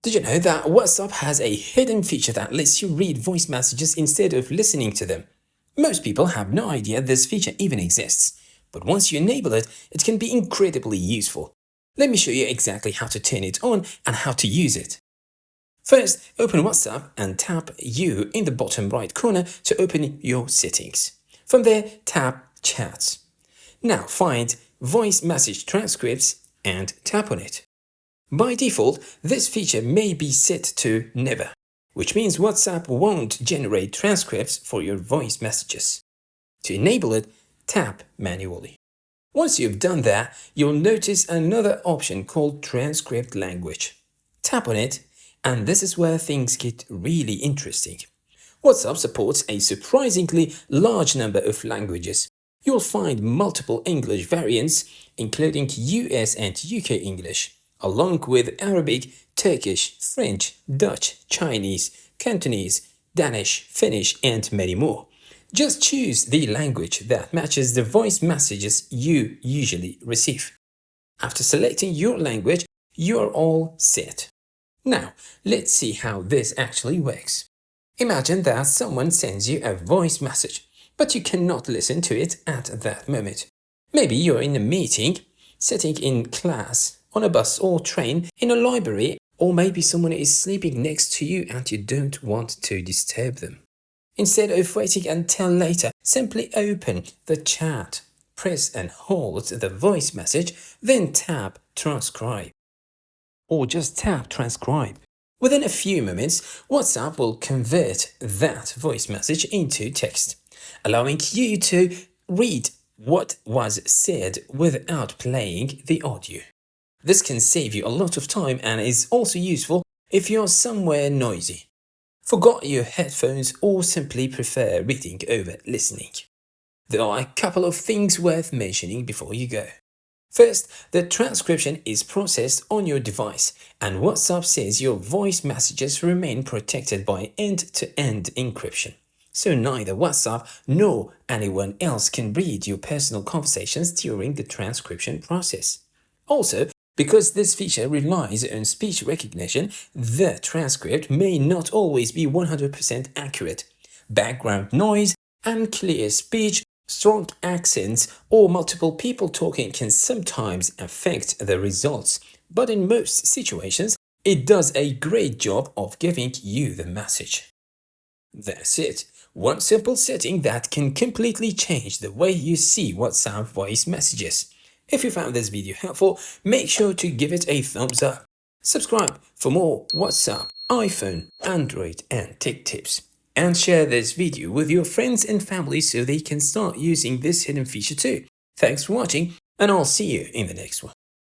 Did you know that WhatsApp has a hidden feature that lets you read voice messages instead of listening to them? Most people have no idea this feature even exists, but once you enable it, it can be incredibly useful. Let me show you exactly how to turn it on and how to use it. First, open WhatsApp and tap U in the bottom right corner to open your settings. From there, tap Chats. Now find Voice Message Transcripts and tap on it. By default, this feature may be set to Never, which means WhatsApp won't generate transcripts for your voice messages. To enable it, tap manually. Once you've done that, you'll notice another option called Transcript Language. Tap on it, and this is where things get really interesting. WhatsApp supports a surprisingly large number of languages. You'll find multiple English variants, including US and UK English, along with Arabic, Turkish, French, Dutch, Chinese, Cantonese, Danish, Finnish, and many more. Just choose the language that matches the voice messages you usually receive. After selecting your language, you're all set. Now, let's see how this actually works. Imagine that someone sends you a voice message, but you cannot listen to it at that moment. Maybe you're in a meeting, sitting in class, on a bus or train, in a library, or maybe someone is sleeping next to you and you don't want to disturb them. Instead of waiting until later, simply open the chat, press and hold the voice message, then tap Transcribe. Or just tap Transcribe. Within a few moments, WhatsApp will convert that voice message into text, allowing you to read what was said without playing the audio. This can save you a lot of time and is also useful if you're somewhere noisy, forgot your headphones, or simply prefer reading over listening. There are a couple of things worth mentioning before you go. First, the transcription is processed on your device, and WhatsApp says your voice messages remain protected by end-to-end encryption. So neither WhatsApp nor anyone else can read your personal conversations during the transcription process. Also, because this feature relies on speech recognition, the transcript may not always be 100% accurate. Background noise, unclear speech, strong accents, or multiple people talking can sometimes affect the results, but in most situations, it does a great job of giving you the message. That's it. One simple setting that can completely change the way you see WhatsApp voice messages. If you found this video helpful, make sure to give it a thumbs up. Subscribe for more WhatsApp, iPhone, Android, and tech tips. And share this video with your friends and family so they can start using this hidden feature too. Thanks for watching, and I'll see you in the next one.